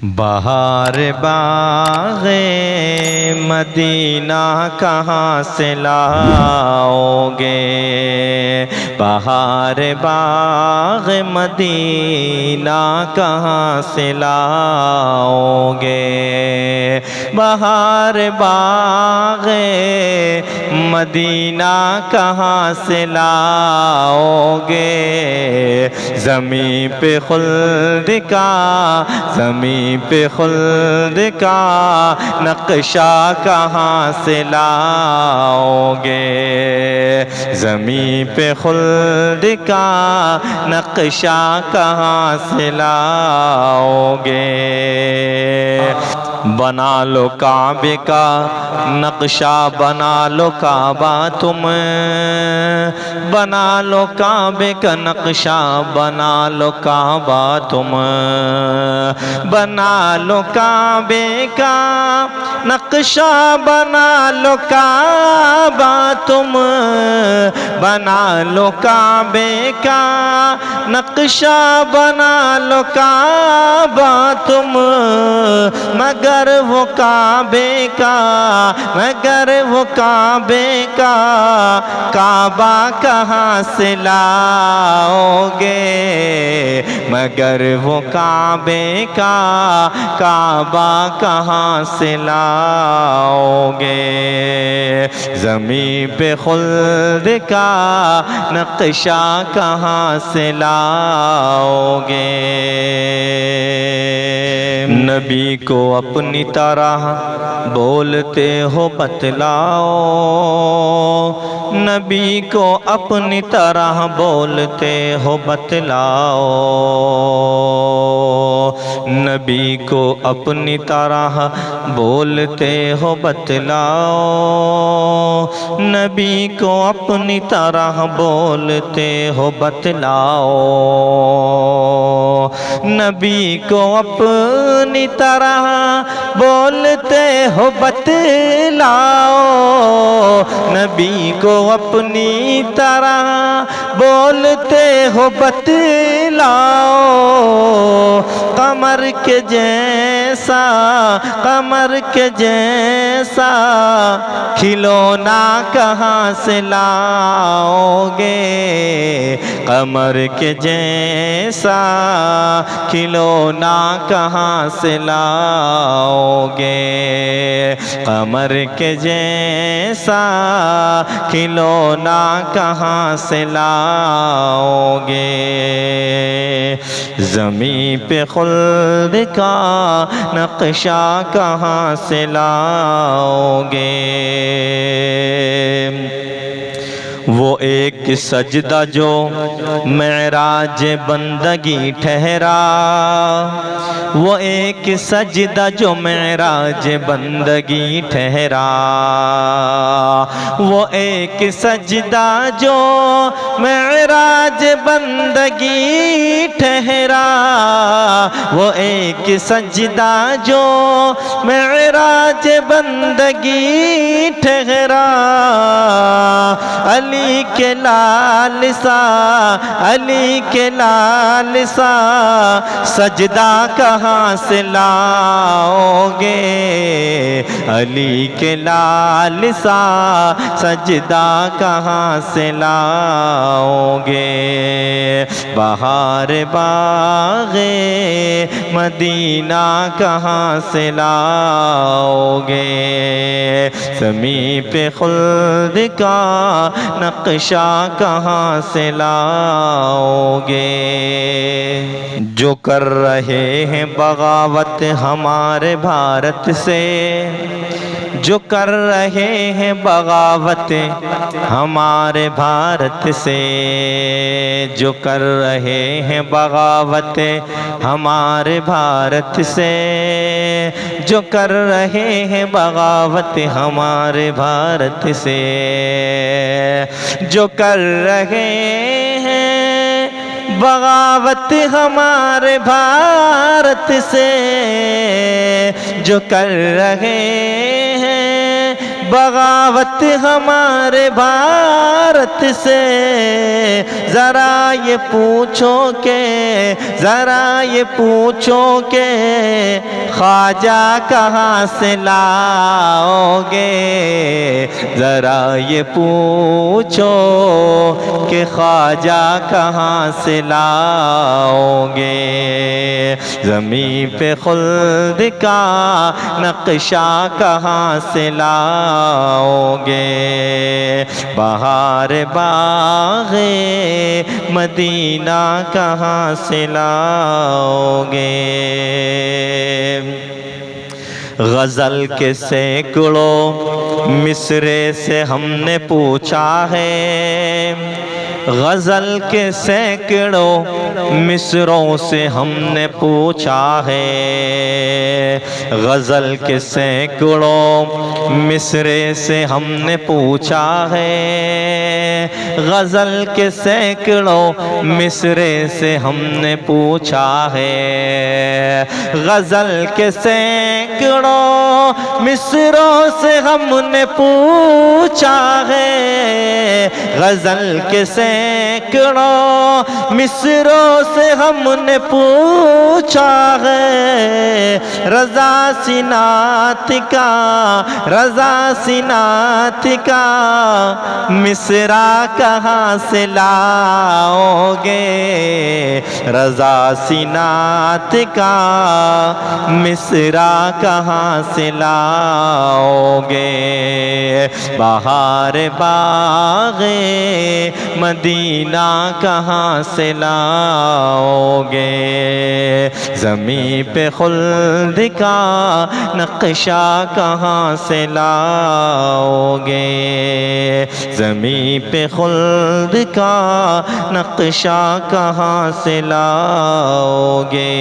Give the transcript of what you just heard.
बहार बाग़े मदीना कहाँ से लाओगे। बहार बाग़े मदीना कहाँ से लाओगे। बहार बाग़े मदीना कहाँ से लाओगे। ज़मीं पे खुल्द का, ज़मीं पे खुल्द का नक्शा कहाँ से लाओगे। ज़मीं पे खुल्द का नक्शा कहाँ से लाओगे। बना लो काबे का नक्शा, बना लो काबा तुम। बना लो काबे का नक्शा, बना लो काबा तुम। बना लो काबे का नक्शा, बना लो काबा तुम। बना लो काबे का नक्शा, बना लो काबा तुम। मगर वो काबे का, मगर वो काबे का काबा कहाँ से लाओगे। मगर वो काबे का काबा कहाँ से लाओगे। ज़मीं पे खुल्द का नक्शा कहाँ से लाओगे। नबी को अपनी तरह बोलते हो बतलाओ। नबी को अपनी तरह बोलते हो बतलाओ। नबी को अपनी तरह बोलते हो बतलाओ। नबी को अपनी तरह बोलते हो बतलाओ। नबी को अपनी तरह बोलते हो बतलाओ। नबी को अपनी तरह बोलते हो बतलाओ। कमर के जैसा, कमर के जैसा खिलौना कहाँ से लाओगे। कमर के जैसा खिलौना कहाँ से लाओगे। कमर के जैसा खिलौना कहाँ से लाओगे। ज़मीं पे खुल्द का नक्शा कहाँ से लाओगे। वो एक सजदा जो मेराज बंदगी ठहरा। वो एक सजदा जो मेराज बंदगी ठहरा। वो एक सजदा जो मेराज बंदगी ठहरा। वो एक सजदा जो मेराज बंदगी ठहरा। अली के लाल सा, अली के लाल सा सजदा कहाँ से लाओगे। अली के लाल सा सजदा कहाँ से लाओगे। बहार बाग़े मदीना कहाँ से लाओगे। ज़मीं पे खुल्द का नक्शा कहाँ से लाओगे। जो कर रहे हैं बगावत हमारे भारत से, जो कर रहे हैं बगावत हमारे भारत से। जो कर रहे हैं बगावत हमारे भारत से। जो कर रहे हैं बगावत हमारे भारत से। जो कर रहे हैं बगावत हमारे भारत से। जो कर रहे हैं बगावत हमारे भारत से, जरा ये पूछो के, जरा ये पूछो के ख्वाजा कहाँ से लाओगे, जरा ये पूछो कि ख्वाजा कहाँ से लाओगे। ज़मीं पे खुल्द का नक्शा कहाँ से लाओगे, बहार बाग़े मदीना कहाँ से लाओगे। गज़ल के सैकड़ों मिसरे से हमने पूछा है, गज़ल के सैकड़ों मिसरों से हमने पूछा है, गज़ल के सैकड़ों मिसरे से हमने पूछा है, गज़ल के सैकड़ों मिसरे से हमने पूछा है, गज़ल के सैकड़ों मिसरों से हमने पूछा है, गज़ल के सैकड़ों मिसरों से हमने पूछा है। रज़ा सिनात का, रज़ा सिनात का मिसरा कहाँ से लाओगे, रज़ा सिनात का मिसरा कहाँ से लाओगे। बहार बाग़े मदीना कहाँ से लाओगे, ज़मीं पे खुल्द का नक्शा कहाँ से लाओगे, ज़मीं पे खुल्द का नक्शा कहाँ से लाओगे।